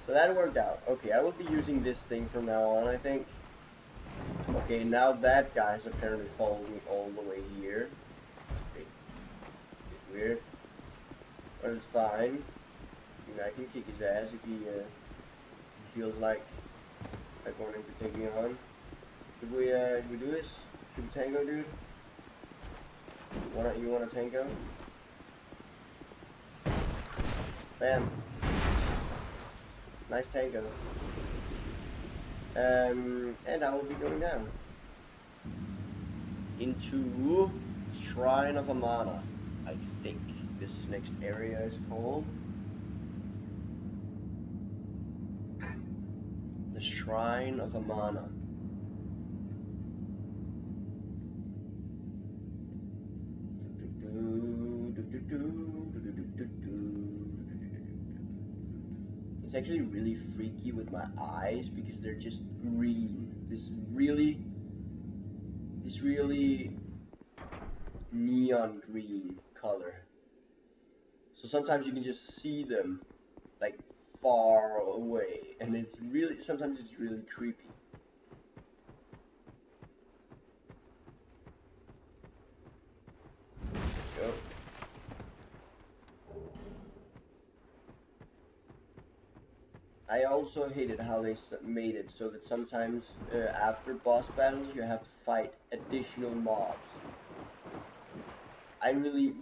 So that worked out. Okay, I will be using this thing from now on, I think. Okay, now that guy's apparently following me all the way here. Bit weird. But it's fine. You know, I can kick his ass if he feels like wanting to take me on. Should we do this? Should we tango, dude? You wanna tango? Bam. Nice tango. And I will be going down into Shrine of Amana, I think this next area is called. The Shrine of Amana. It's actually really freaky with my eyes because they're just green. This really neon green color. So sometimes you can just see them like far away, and sometimes it's really creepy. Go. I also hated how they made it so that sometimes after boss battles you have to fight additional mobs. I really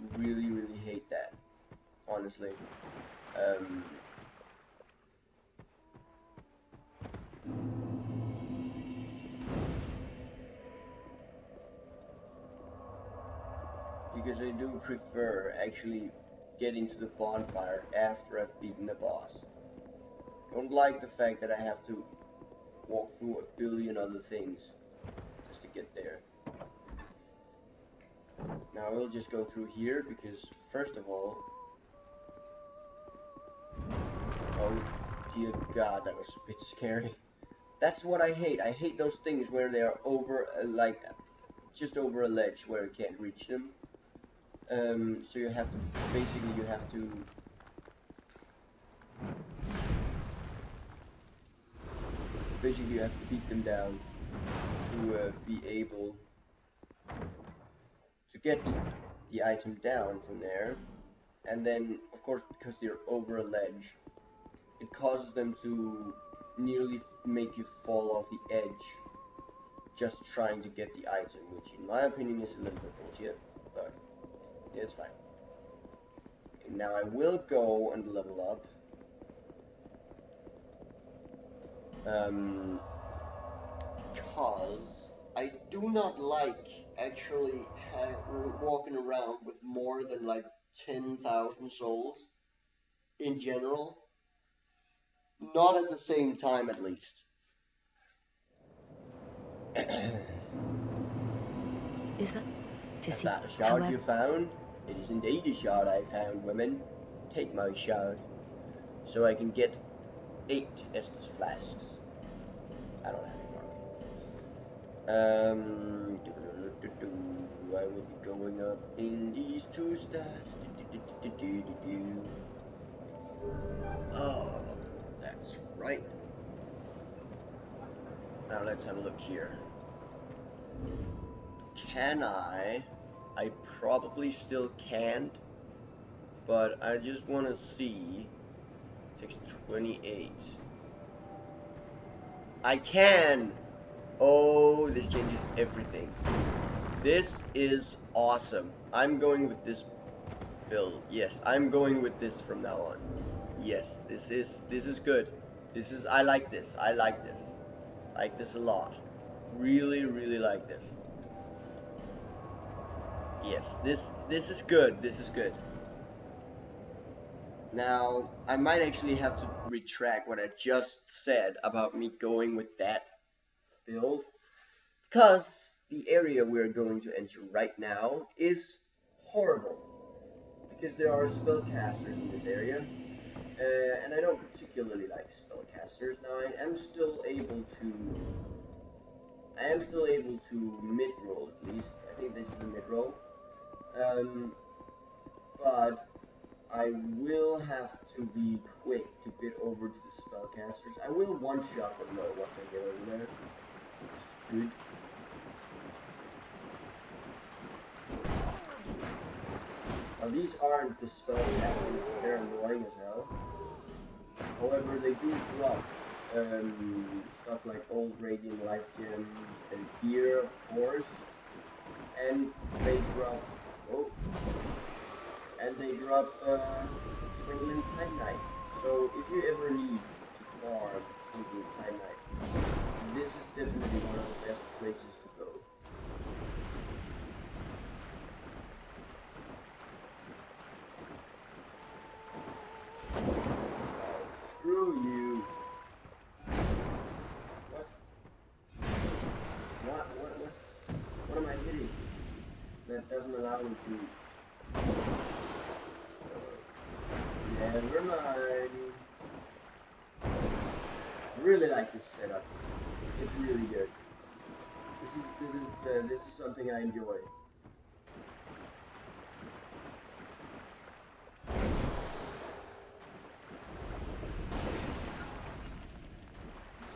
hate that, honestly. Because I do prefer actually getting to the bonfire after I've beaten the boss. I don't like the fact that I have to walk through a billion other things just to get there. Now we'll just go through here because first of all, oh dear God, that was a bit scary. That's what I hate. I hate those things where they are over, like, just over a ledge where you can't reach them. So you have to, basically you have to beat them down to be able to get the item down from there. And then, of course, because they're over a ledge, it causes them to nearly make you fall off the edge just trying to get the item, which in my opinion is a little bit bullshit, but it's fine. And now I will go and level up. Because I do not like actually walking around with more than like 10,000 souls in general. Not at the same time, at least. Is that a shard you found? It is indeed a shard I found, women. Take my shard, so I can get 8 Estus flasks. I don't have any more. I will be going up in these 2 stairs. Oh, that's right. Now let's have a look here. Can I probably still can't, but I just want to see. It takes 28. I can! Oh, this changes everything. This is awesome. I'm going with this build. Yes, I'm going with this from now on. Yes, this is good. I like this. I like this. Like this a lot. Really like this. Yes, this is good. This is good. Now, I might actually have to retract what I just said about me going with that build, because the area we're going to enter right now is horrible, because there are spellcasters in this area, and I don't particularly like spellcasters. Now, I am still able to mid-roll at least. I think this is a mid-roll. But I will have to be quick to get over to the spellcasters. I will one-shot them though once I get over there, which is good. Now these aren't the spellcasters, but they're annoying as hell. However, they do drop stuff like old radiant life gems and gear, of course, and they drop twinkling titanite. So if you ever need to farm twinkling titanite, this is definitely one of the best places to go. Screw you. What am I hitting? That doesn't allow me to. Never mind. I really like this setup. It's really good. This is something I enjoy.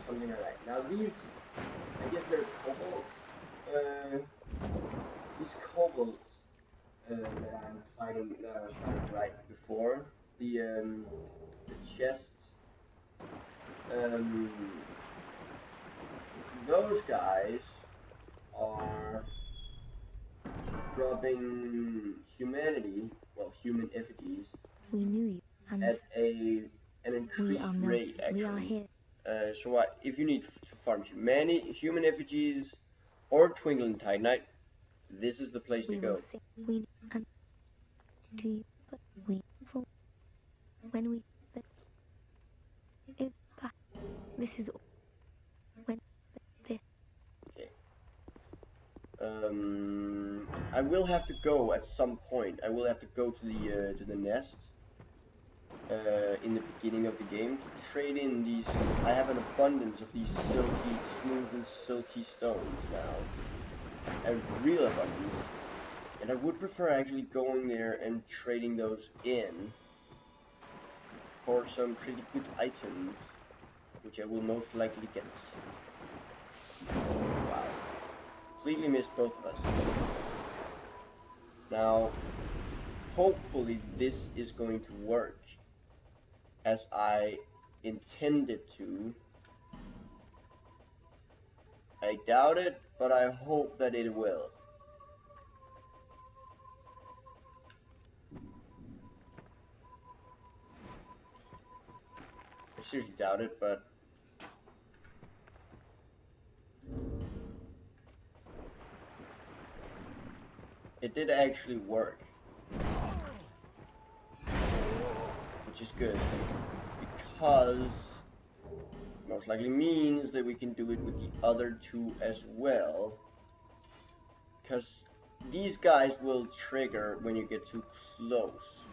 Something I like. Now these, I guess they're kobolds. These kobolds that I'm fighting, that I was fighting right before. The chest. Those guys are dropping humanity, well, human effigies, We knew you, and at an increased rate, actually. We are here. So if you need to farm human effigies or twinkling titanite, this is the place to We go. will sing. We and to you, but we for when we is back. This is all. When this. Okay. I will have to go at some point. I will have to go to the nest in the beginning of the game to trade in these. I have an abundance of these silky, smooth and silky stones now. A real abundance. And I would prefer actually going there and trading those in for some pretty good items, which I will most likely get. Wow. Completely missed both of us. Now, hopefully this is going to work as I intended to. I doubt it, but I hope that it will. I seriously doubt it, but it did actually work, which is good, because most likely means that we can do it with the other two as well, because these guys will trigger when you get too close,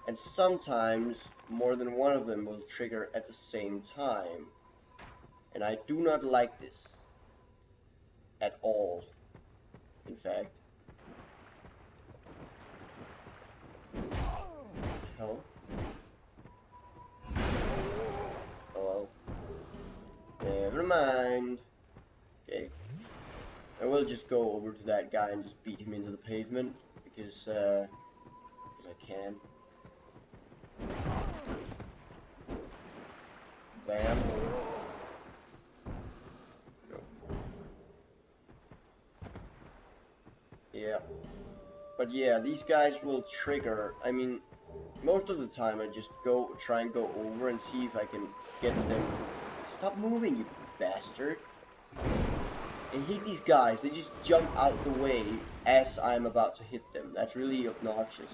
and sometimes more than one of them will trigger at the same time, and I do not like this at all, in fact. Hell? Oh well. Never mind. Okay. I will just go over to that guy and just beat him into the pavement, because I can. Bam. Go. Yeah. But yeah, these guys will trigger. I mean, most of the time I just try and go over and see if I can get them to stop moving, you bastard. And hit these guys. They just jump out the way as I'm about to hit them. That's really obnoxious.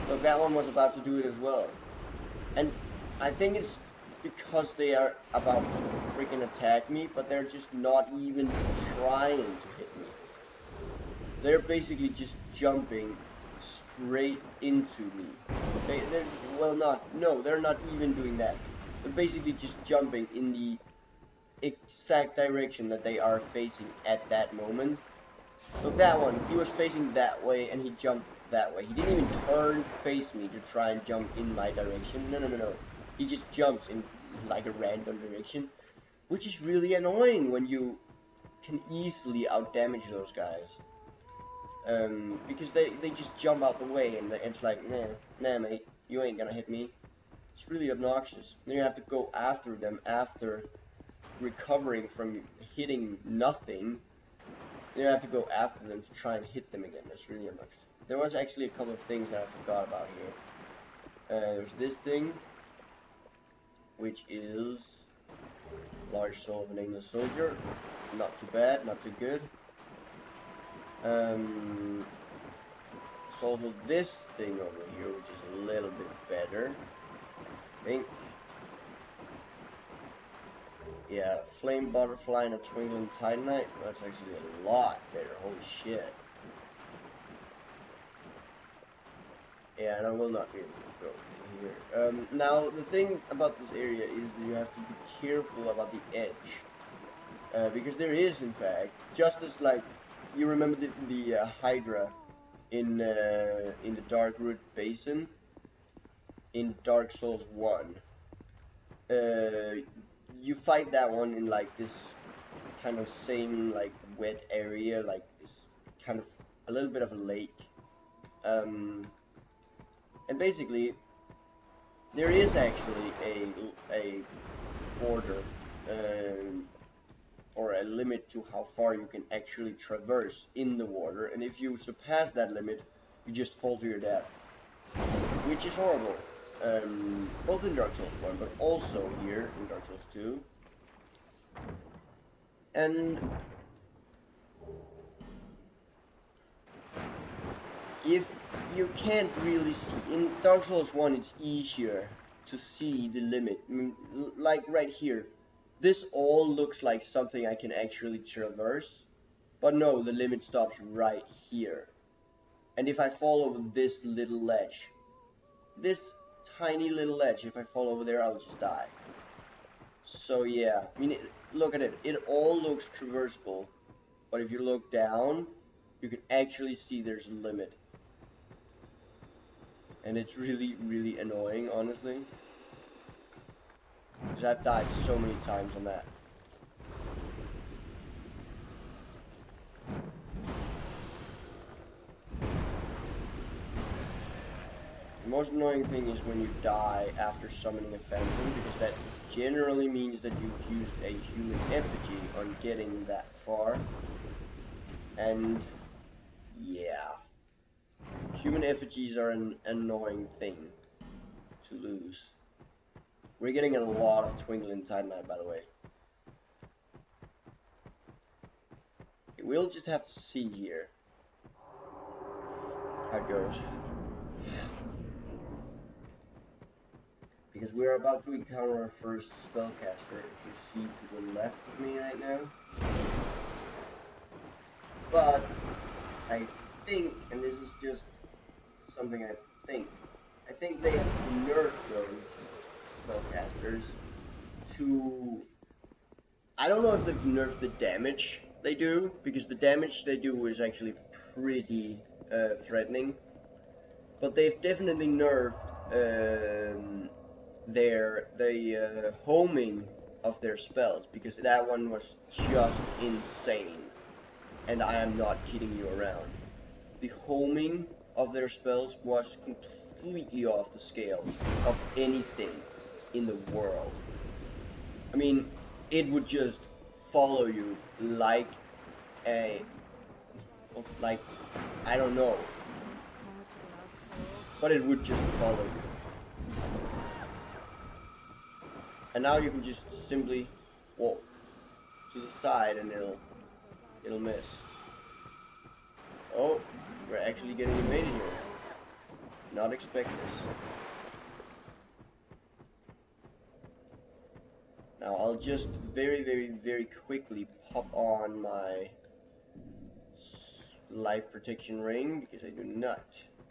Look, that one was about to do it as well. And I think it's because they are about to freaking attack me, but they're just not even trying to hit me. They're basically just jumping straight into me. They're not even doing that. They're basically just jumping in the exact direction that they are facing at that moment. Look, that one, he was facing that way and he jumped that way. He didn't even turn to face me to try and jump in my direction. No, no, no, no. He just jumps in like a random direction, which is really annoying when you can easily outdamage those guys. Because they just jump out the way and it's like, nah mate, you ain't gonna hit me. It's really obnoxious. Then you have to go after them after recovering from hitting nothing. Then you have to go after them to try and hit them again. That's really obnoxious. There was actually a couple of things that I forgot about here. There's this thing, which is large soul of an English soldier. Not too bad, not too good. There's also this thing over here, which is a little bit better, I think. Yeah, flame butterfly and a twinkling titanite. That's actually a lot better. Holy shit. Yeah, and I will not be able to go here. Now, the thing about this area is that you have to be careful about the edge. Because there is, in fact, just as like, you remember the Hydra in the Darkroot Basin in Dark Souls 1. You fight that one in like this kind of same like wet area, like this kind of a little bit of a lake. And basically, there is actually a border or a limit to how far you can actually traverse in the water, and if you surpass that limit, you just fall to your death, which is horrible. Both in Dark Souls 1, but also here in Dark Souls 2. And if you can't really see, in Dark Souls 1 it's easier to see the limit. I mean, like right here, this all looks like something I can actually traverse, but no, the limit stops right here. And if I fall over this little ledge, this tiny little ledge, if I fall over there, I'll just die. So yeah, I mean, look at it. It all looks traversable, but if you look down, you can actually see there's a limit. And it's really, really annoying, honestly. Because I've died so many times on that. The most annoying thing is when you die after summoning a phantom, because that generally means that you've used a human effigy on getting that far. And yeah, human effigies are an annoying thing to lose. We're getting a lot of twinkling titanite, by the way. We'll just have to see here how it goes. Because we're about to encounter our first spellcaster, if you see to the left of me right now. But I think, and this is just something I think they have nerfed those spellcasters to... I don't know if they've nerfed the damage they do, because the damage they do is actually pretty threatening. But they've definitely nerfed the homing of their spells, because that one was just insane. And I am not kidding you around. The homing of their spells was completely off the scale of anything in the world. I mean, it would just follow you like a... like, I don't know. But it would just follow you. And now you can just simply walk to the side and it'll miss. Oh, we're actually getting invaded here. Not expect this. Now I'll just very quickly pop on my life protection ring, because I do not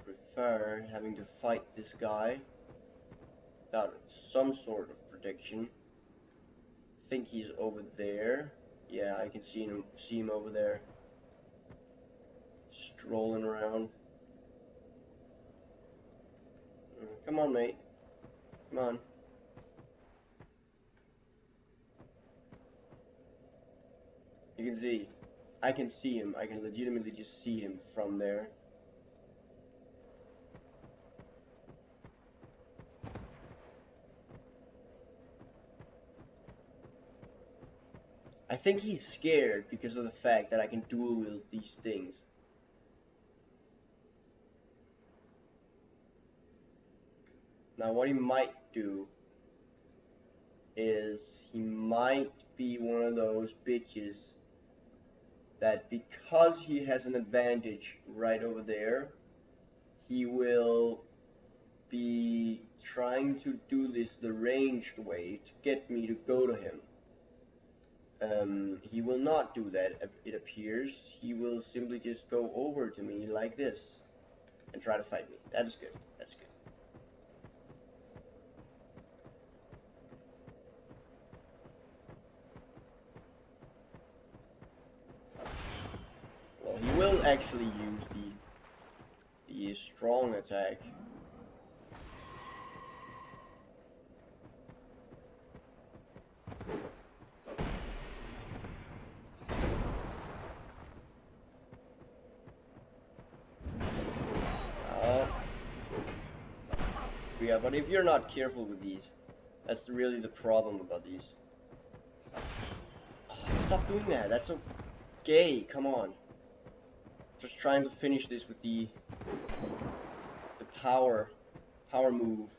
prefer having to fight this guy without some sort of protection. I think he's over there. Yeah, I can see him over there, strolling around. Come on, mate. Come on. You can see. I can see him. I can legitimately just see him from there. I think he's scared because of the fact that I can dual wield these things. Now what he might do is he might be one of those bitches that because he has an advantage right over there, he will be trying to do this the ranged way to get me to go to him. He will not do that, it appears. He will simply just go over to me like this and try to fight me. That is good. That's good. Well, he will actually use the strong attack. Yeah, but if you're not careful with these, that's really the problem about these. Oh, stop doing that. That's so gay. Come on. Just trying to finish this with the power move.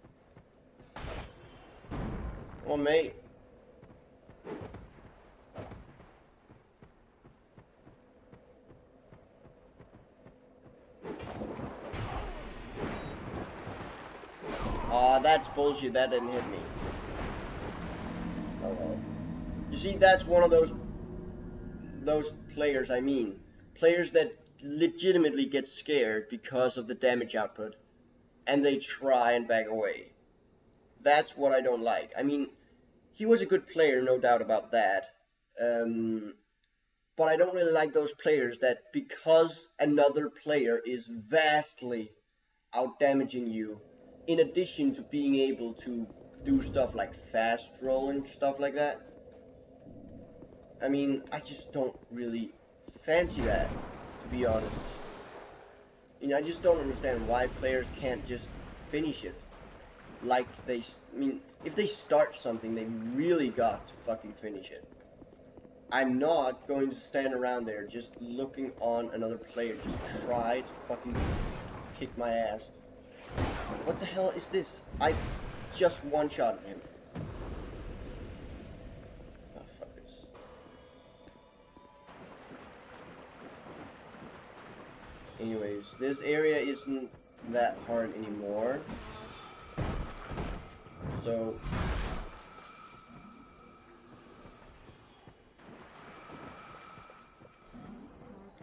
Come on, mate. Aw, that's bullshit. That didn't hit me. Oh well. You see, that's one of those players, I mean. Players that legitimately get scared because of the damage output. And they try and back away. That's what I don't like. I mean, he was a good player, no doubt about that. But I don't really like those players that because another player is vastly out-damaging you, in addition to being able to do stuff like fast roll and stuff like that. I mean, I just don't really fancy that, to be honest. You know, I just don't understand why players can't just finish it. Like I mean, if they start something, they really got to fucking finish it. I'm not going to stand around there just looking on another player just try to fucking kick my ass. What the hell is this? I just one-shotted him. Oh, fuck this. Anyways, this area isn't that hard anymore. So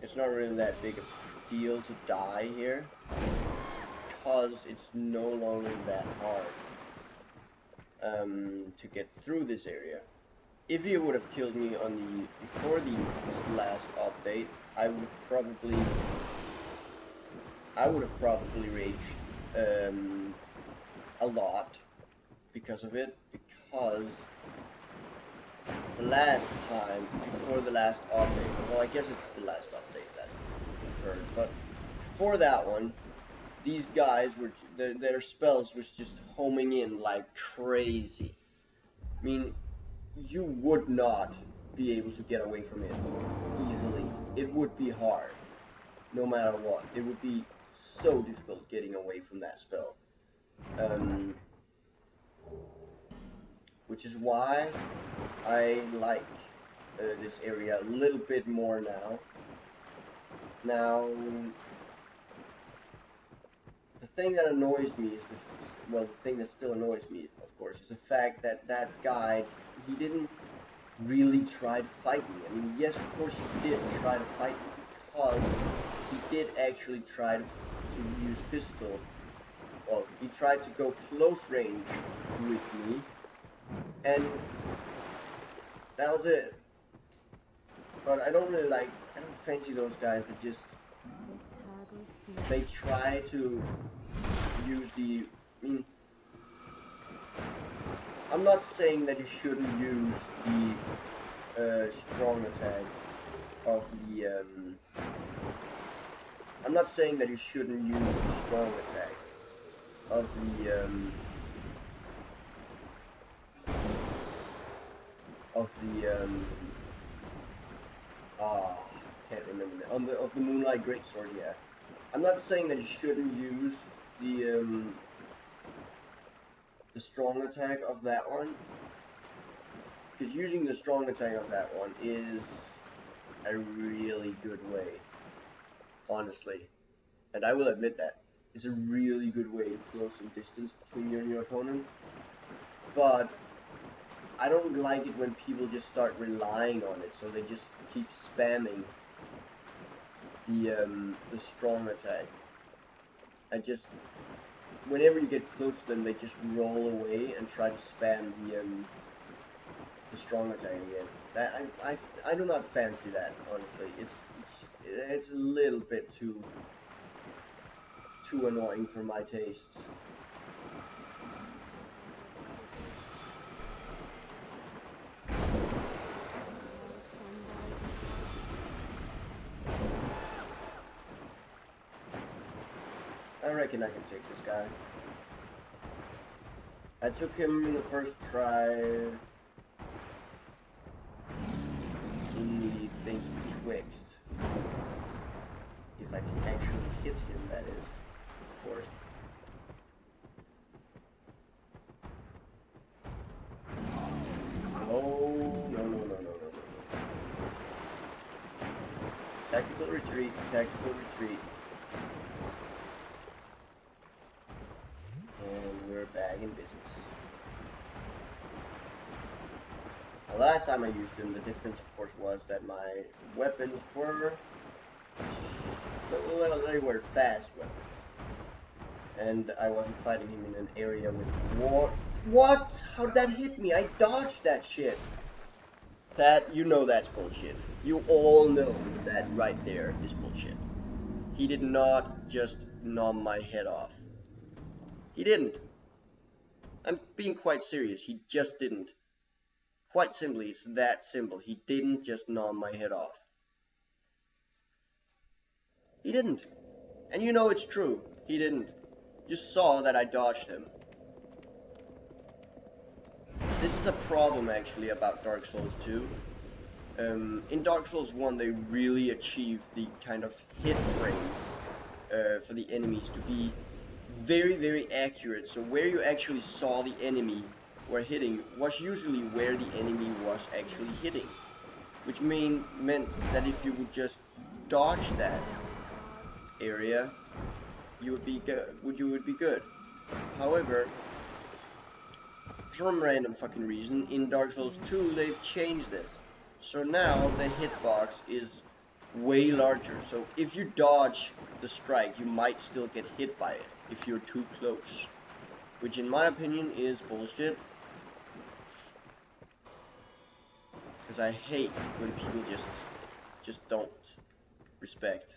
it's not really that big a deal to die here because it's no longer that hard to get through this area. If he would have killed me on before the last update, I would have probably raged a lot because of it, because the last time, before the last update, well, I guess it's the last update that occurred, but before that one, these guys were, their spells was just homing in like crazy. I mean, you would not be able to get away from it easily. It would be hard, no matter what. It would be so difficult getting away from that spell. Which is why I like this area a little bit more now. Now, the thing that annoys me is the thing that still annoys me, of course, is the fact that that guy, he didn't really try to fight me. I mean, yes, of course he did try to fight me, because he did actually try to use pistol. Well, he tried to go close range with me, and that was it. But I don't really like, I don't fancy those guys that just, they try to use the mean, I'm not saying that you shouldn't use the strong attack of the. I'm not saying that you shouldn't use the strong attack of the. Can't remember of the Moonlight Greatsword. Yeah, I'm not saying that you shouldn't use the strong attack of that one, because using the strong attack of that one is a really good way, honestly, and I will admit that it's a really good way to close some distance between you and your opponent. But I don't like it when people just start relying on it, so they just keep spamming the strong attack. Whenever you get close to them, they just roll away and try to spam the strong attack again. I do not fancy that, honestly. It's a little bit too annoying for my taste. I reckon I can take this guy. I took him in the first try in the thing betwixt. If I can actually hit him, that is, of course. No. Tactical retreat, tactical retreat. And we're back in business. The last time I used him, the difference, of course, was that my weapons were, well, they were fast weapons. And I wasn't fighting him in an area with war. What? How did that hit me? I dodged that shit. You know that's bullshit. You all know that right there is bullshit. He did not just nom my head off. He didn't. I'm being quite serious. He just didn't. Quite simply, it's that simple. He didn't just nom my head off. He didn't. And you know it's true. He didn't. You saw that I dodged him. This is a problem, actually, about Dark Souls 2. In Dark Souls 1, they really achieved the kind of hit frames for the enemies to be very, very accurate. So where you actually saw the enemy were hitting was usually where the enemy was actually hitting, which meant that if you would just dodge that area, you would be good. However, for some random fucking reason, in Dark Souls 2 they've changed this. So now the hitbox is way larger. So if you dodge the strike, you might still get hit by it if you're too close, which in my opinion is bullshit. Because I hate when people just don't respect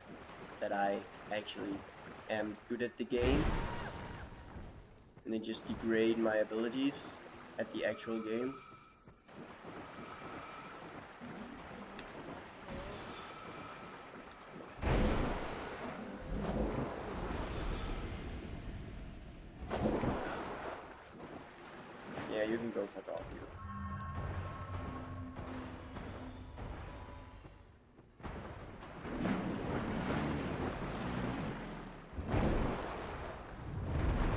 that I actually am good at the game, and they just degrade my abilities at the actual game. Yeah, you can go fuck off, you.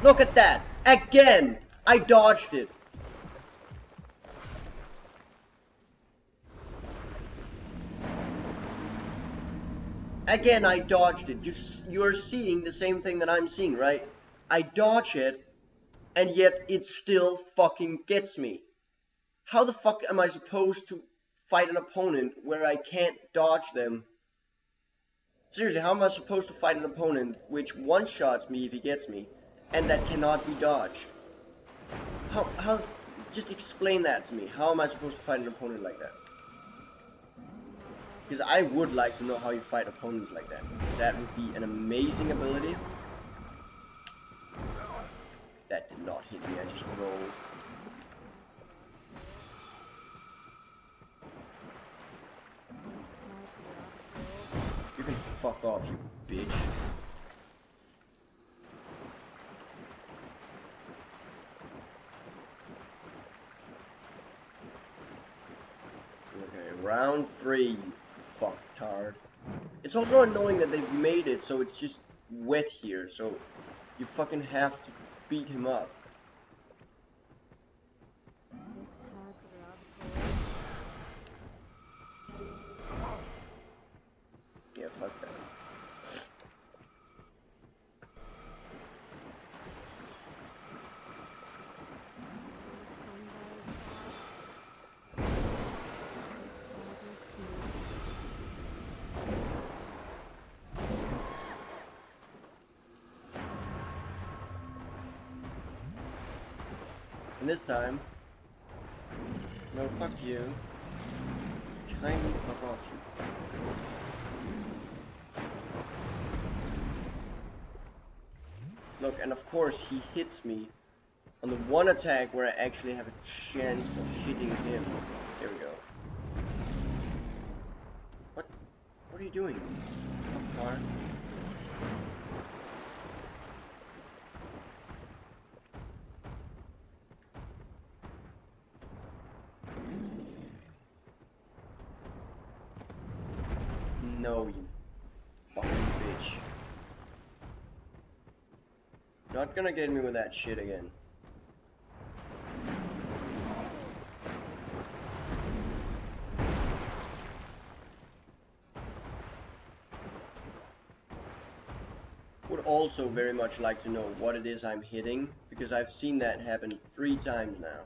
Look at that! Again! I dodged it! Again, I dodged it. You're seeing the same thing that I'm seeing, right? I dodge it, and yet it still fucking gets me. How the fuck am I supposed to fight an opponent where I can't dodge them? Seriously, how am I supposed to fight an opponent which one-shots me if he gets me, and that cannot be dodged? Just explain that to me. How am I supposed to fight an opponent like that? Because I would like to know how you fight opponents like that. That would be an amazing ability. That not hit me, I just rolled. You can fuck off, you bitch. Okay, round 3, you fucktard. It's also annoying that they've made it so it's just wet here, so you fucking have to beat him up. Yeah, fuck that. And this time, no, fuck you. Kindly fuck off, you. Look, and of course he hits me on the one attack where I actually have a chance of hitting him. There we go. What? What are you doing? Fucktard. No, you fucking bitch. Not gonna get me with that shit again. Would also very much like to know what it is I'm hitting, because I've seen that happen 3 times now,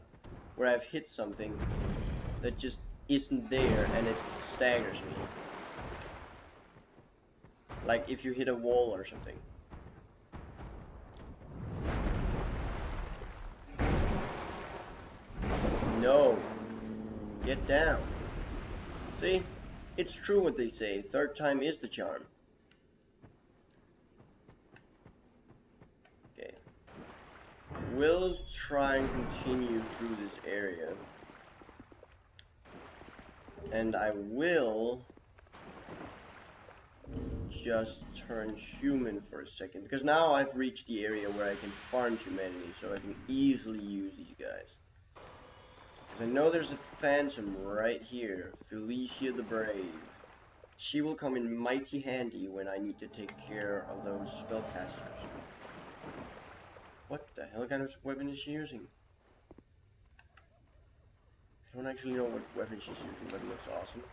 where I've hit something that just isn't there and it staggers me. Like if you hit a wall or something. No. Get down. See? It's true what they say. 3rd time is the charm. Okay. We'll try and continue through this area. And I will just turn human for a second, because now I've reached the area where I can farm humanity, so I can easily use these guys. Because I know there's a phantom right here, Felicia the Brave. She will come in mighty handy when I need to take care of those spellcasters. What the hell kind of weapon is she using? I don't actually know what weapon she's using, but it looks awesome.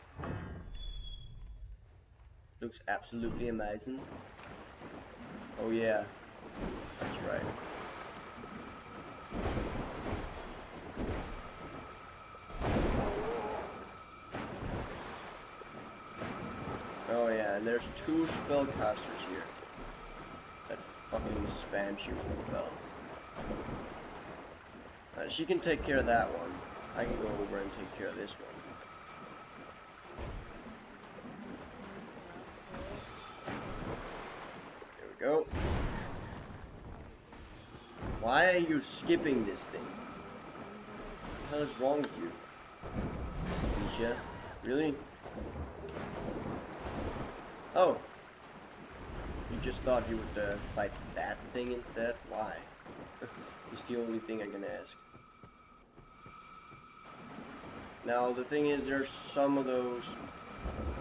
Looks absolutely amazing. Oh yeah, that's right. Oh yeah, and there's 2 spellcasters here that fucking spam you with spells. She can take care of that one. I can go over and take care of this one. There we go. Why are you skipping this thing? What the hell is wrong with you? Alicia? Really? Oh! You just thought you would fight that thing instead? Why? It's the only thing I can ask. Now the thing is, there's some of those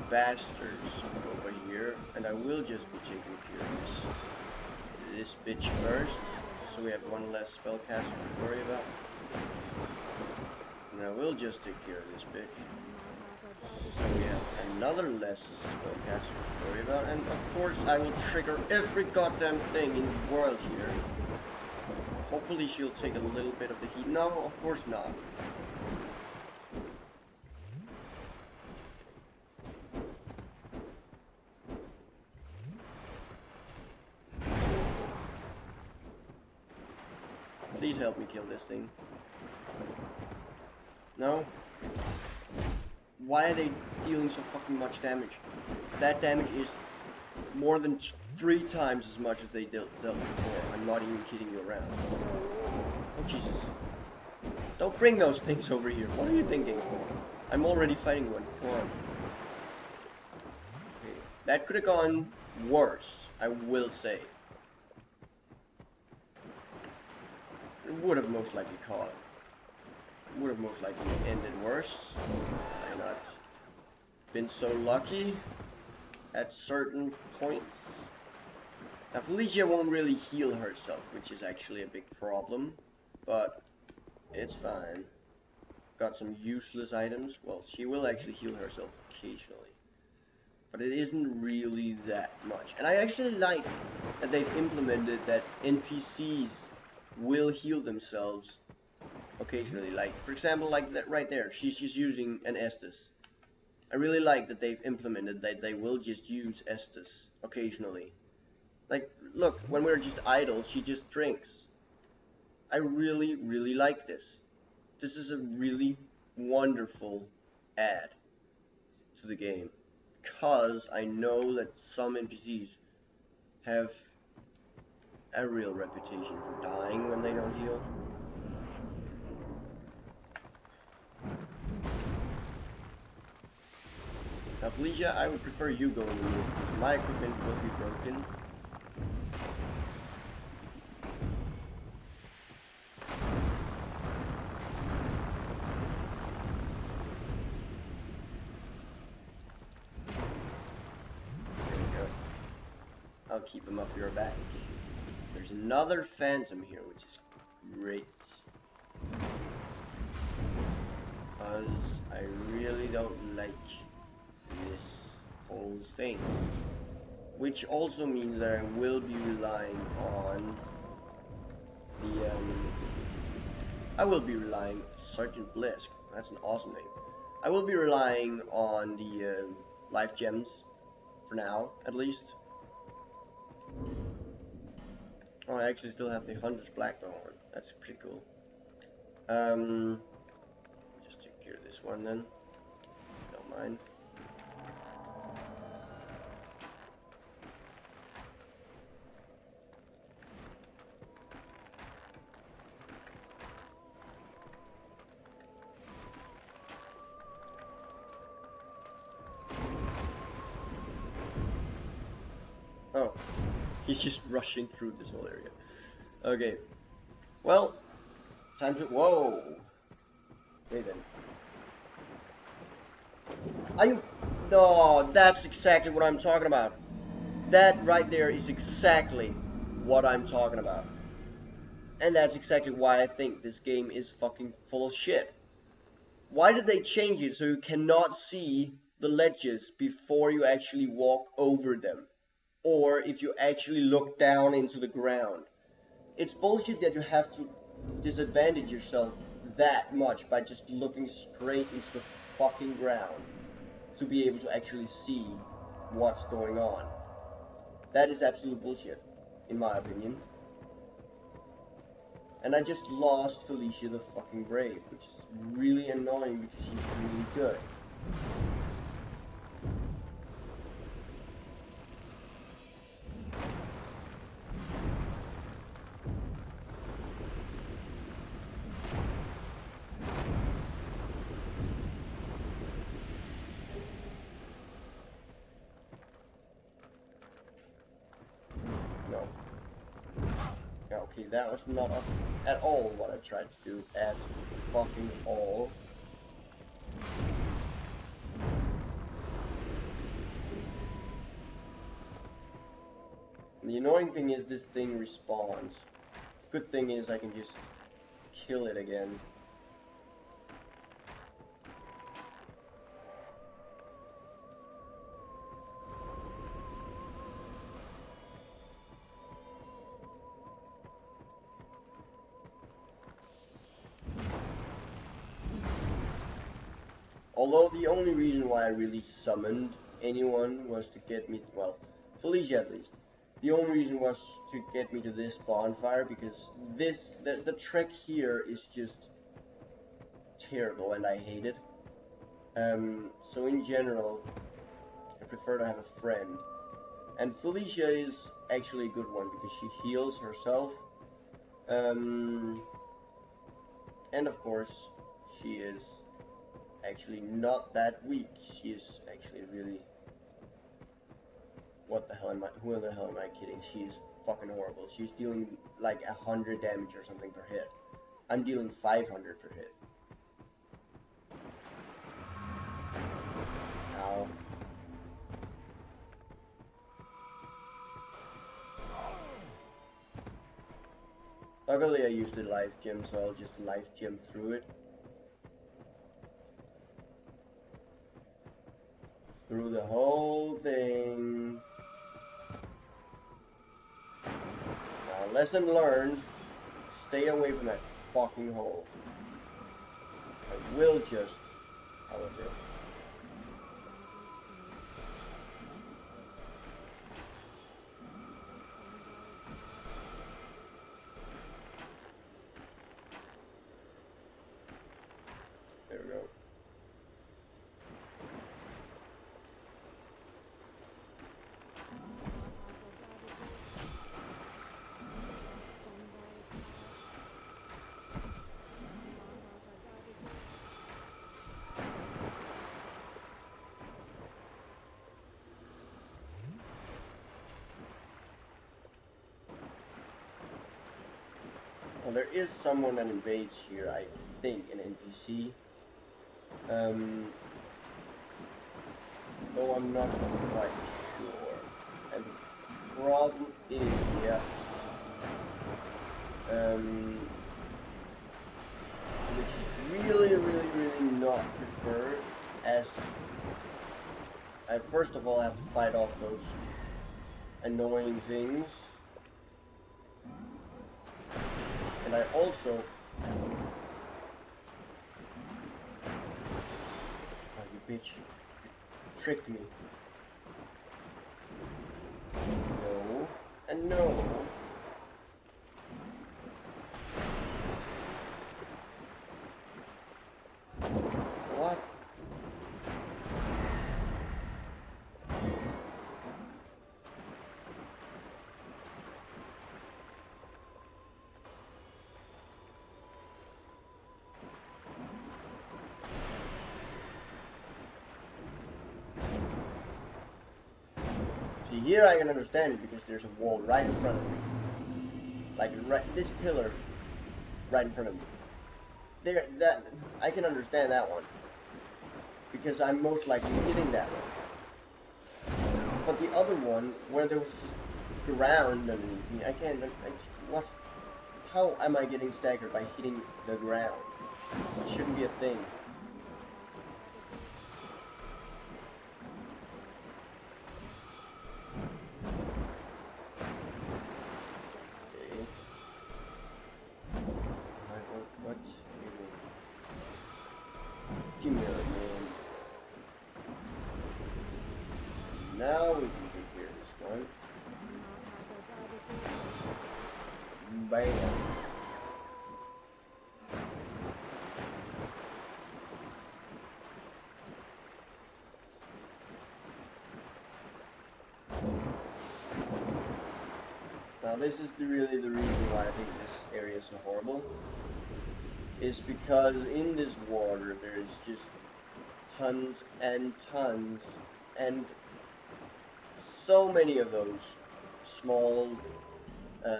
bastards over here, and I will just be taking care of this bitch first, so we have one less spellcaster to worry about. And I will just take care of this bitch, so we have another less spellcaster to worry about, and of course I will trigger every goddamn thing in the world here. Hopefully she'll take a little bit of the heat. No, of course not. Please help me kill this thing. No? Why are they dealing so fucking much damage? That damage is more than 3 times as much as they dealt before. I'm not even kidding you around. Oh, Jesus. Don't bring those things over here. What are you thinking? I'm already fighting one. Come on. Okay. That could have gone worse, I will say. It would have most likely caught. Would have most likely ended worse. I not been so lucky at certain points. Now Felicia won't really heal herself, which is actually a big problem, but it's fine. Got some useless items. Well, she will actually heal herself occasionally, but it isn't really that much. And I actually like that they've implemented that NPCs will heal themselves occasionally. Like, for example, like that right there, she's just using an Estus. I really like that they've implemented that they will just use Estus occasionally. Like, look, when we're just idle, she just drinks. I really, really like this. This is a really wonderful add to the game. Because I know that some NPCs have a real reputation for dying when they don't heal. Now, Felicia, I would prefer you going in here because my equipment will be broken. There we go. I'll keep him off your back. There's another phantom here, which is great. Because I really don't like this whole thing. Which also means that I will be relying on the, I will be relying, Sergeant Blisk, that's an awesome name. I will be relying on the life gems, for now, at least. Oh, I actually still have the Hunter's Black Bow on, that's pretty cool. Just take care of this one then, don't mind. Oh, he's just rushing through this whole area. Okay, well, time to, whoa! Wait then. Are you, no, that's exactly what I'm talking about. That right there is exactly what I'm talking about. And that's exactly why I think this game is fucking full of shit. Why did they change it so you cannot see the ledges before you actually walk over them? Or if you actually look down into the ground? It's bullshit that you have to disadvantage yourself that much by just looking straight into the fucking ground to be able to actually see what's going on. That is absolute bullshit, in my opinion. And I just lost Felicia the fucking Brave, which is really annoying because she's really good. No. Okay, that was not at all what I tried to do at fucking all. The annoying thing is this thing respawns. Good thing is I can just kill it again. Although the only reason why I really summoned anyone was to get me, well, Felicia at least. The only reason was to get me to this bonfire because the trek here is just terrible and I hate it. So in general, I prefer to have a friend. And Felicia is actually a good one because she heals herself. And of course, she is actually not that weak. She is actually really... What the hell am I... Who the hell am I kidding? She is fucking horrible. She's dealing like 100 damage or something per hit. I'm dealing 500 per hit. Ow. Luckily I used the life gem, so I'll just life gem through it. Through the whole thing. Now, lesson learned. Stay away from that fucking hole. I will just... However... There we go. Well, there is someone that invades here, I think, an NPC. Though I'm not quite sure. And the problem is, yeah, which is really, really, really not preferred, as I first of all have to fight off those annoying things. And I also... Oh, you bitch. You tricked me. No. And no. What? See, here I can understand it because there's a wall right in front of me. Like, right, this pillar right in front of me. There, that, I can understand that one. Because I'm most likely hitting that one. But the other one, where there was just ground underneath me, I can't, what? How am I getting staggered by hitting the ground? It shouldn't be a thing. Okay. What? Give me a man. Now we can take care of this one. Bam. Now this is really the reason why I think this area is so horrible. Is because in this water there is just tons and tons and so many of those small, what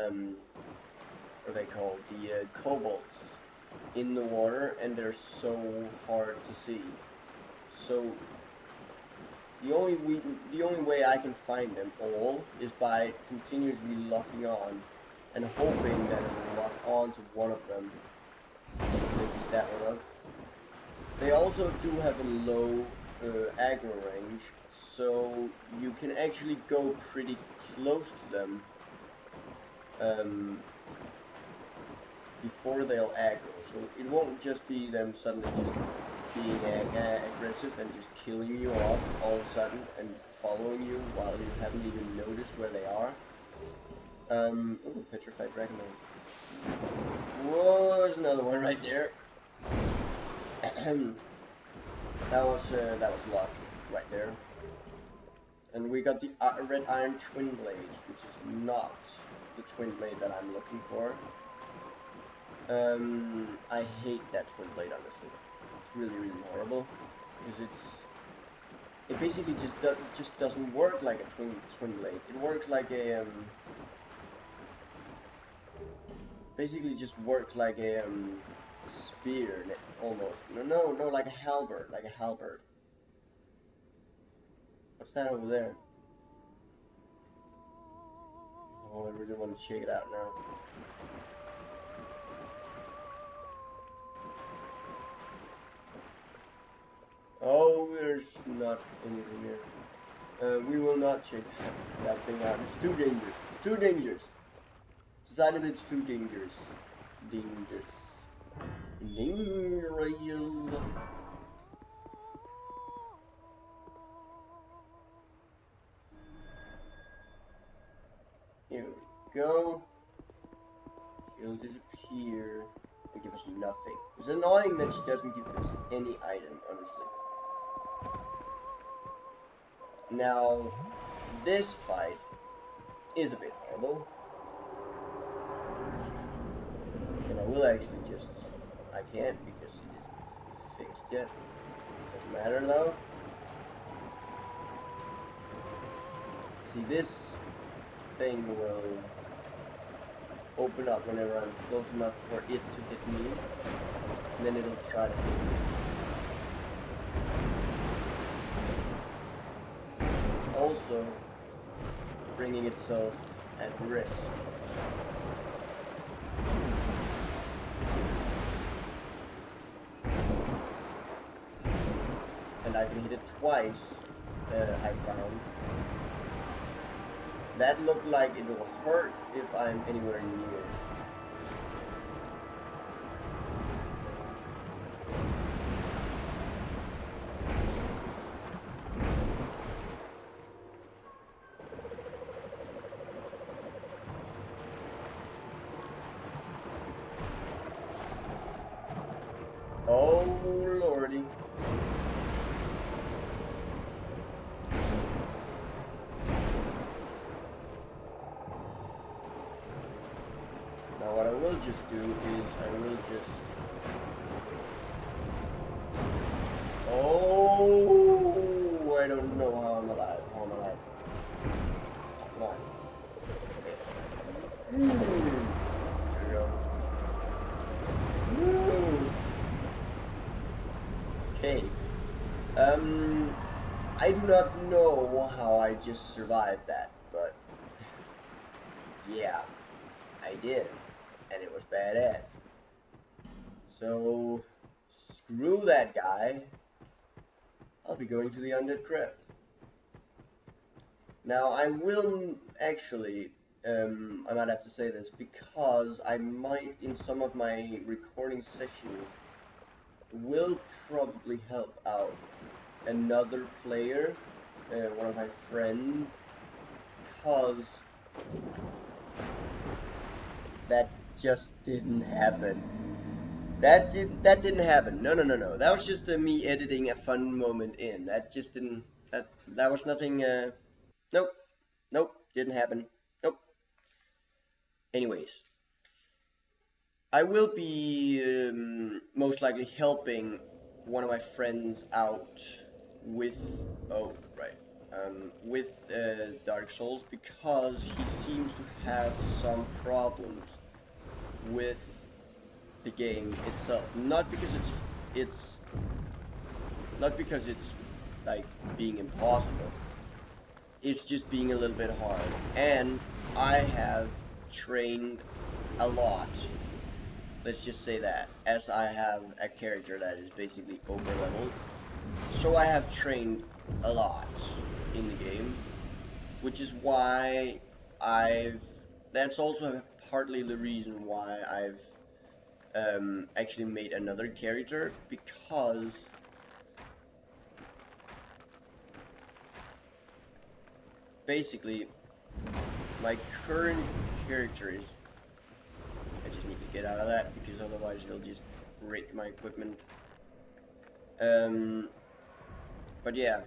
are they called? The kobolds in the water, and they're so hard to see. So the only way I can find them all is by continuously locking on and hoping that it will lock on to one of them. Beat that one up. They also do have a low aggro range, so you can actually go pretty close to them before they'll aggro. So it won't just be them suddenly just being aggressive and just killing you off all of a sudden and following you while you haven't even noticed where they are. Ooh, petrified dragon. Whoa, there's another one right there. that was luck right there. And we got the red iron twin blades, which is not the twin blade that I'm looking for. I hate that twin blade, honestly. It's really, really horrible because it basically just doesn't work like a twin blade. It works like a basically just works like a spear almost. No, like a halberd, like a halberd. What's that over there? Oh, I really want to check it out now. Oh, there's not anything here. We will not check that thing out. It's too dangerous. Too dangerous. Decided it's too dangerous. Dangerous. Dangerous. Here we go. She'll disappear and give us nothing. It's annoying that she doesn't give us any item, honestly. Now, this fight is a bit horrible. And I will actually just... I can't because it isn't fixed yet. Doesn't matter though. See, this thing will open up whenever I'm close enough for it to hit me. And then it'll try to hit me. Also, bringing itself at risk. And I can hit it twice, I found. That looked like it will hurt if I'm anywhere near. Oh lordy. Now what I will just do is I will just... Oh, I don't know how I'm alive. How I'm alive. Come on. There we go. Okay. I do not know how I just survived that, but yeah, I did, and it was badass. So, screw that guy. I'll be going to the undead crypt. Now, I will actually, I might have to say this, because I might, in some of my recording sessions, will probably help out another player, one of my friends, because that just didn't happen. That didn't happen. No. That was just me editing a fun moment in. That just didn't. That was nothing. Nope. Didn't happen. Nope. Anyways, I will be most likely helping one of my friends out with. Oh right. With Dark Souls because he seems to have some problems with the game itself. Not because it's not because it's like being impossible. It's just being a little bit hard. And I have trained a lot. Let's just say that, as I have a character that is basically over leveled. So I have trained a lot in the game, which is why that's also partly the reason why I've actually made another character, because basically my current character is... I just need to get out of that because otherwise it'll just break my equipment. But yeah,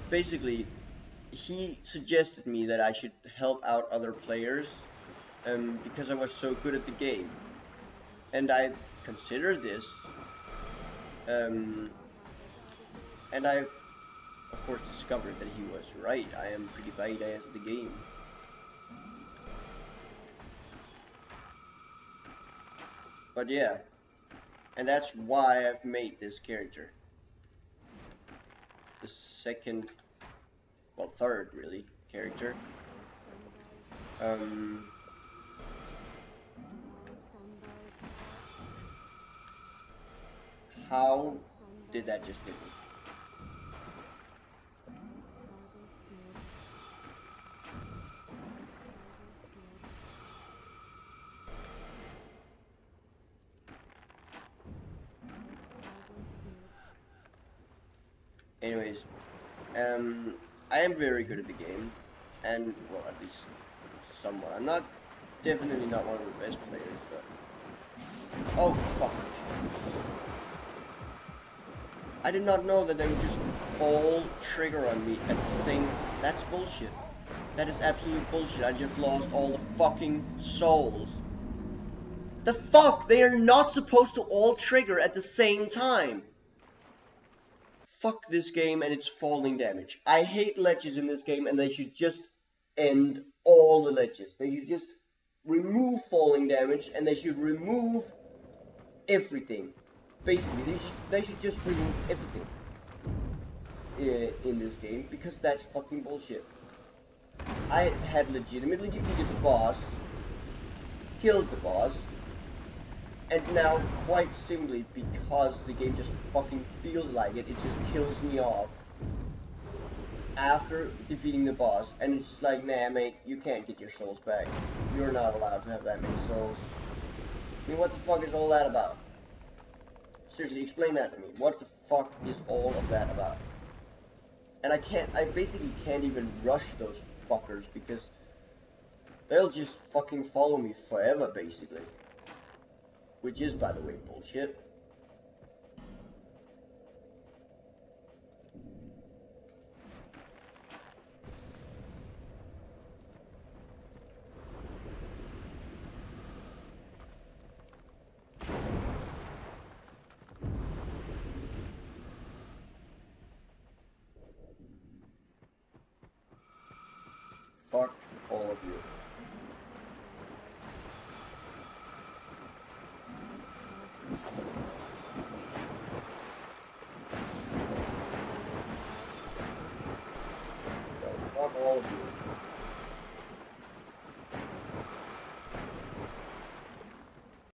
basically he suggested me that I should help out other players because I was so good at the game. And I considered this, and I, of course, discovered that he was right. I am pretty badass at the game. But yeah, and that's why I've made this character. The second, well, third, really, character. How did that just hit me? Anyways, I am very good at the game, and, well, at least somewhat. I'm not, definitely not one of the best players, but... Oh, fuck. I did not know that they would just all trigger on me at the same... That's bullshit. That is absolute bullshit. I just lost all the fucking souls. The fuck? They are not supposed to all trigger at the same time. Fuck this game and its falling damage. I hate ledges in this game, and they should just end all the ledges. They should just remove falling damage, and they should remove everything. Basically, they should just remove everything in this game, because that's fucking bullshit. I had legitimately defeated the boss, killed the boss, and now, quite simply, because the game just fucking feels like it, it just kills me off after defeating the boss, and it's just like, nah mate, you can't get your souls back. You're not allowed to have that many souls. I mean, what the fuck is all that about? Seriously, explain that to me. What the fuck is all of that about? And I basically can't even rush those fuckers, because they'll just fucking follow me forever, basically. Which is, by the way, bullshit. Fuck all of you. So, fuck all of you.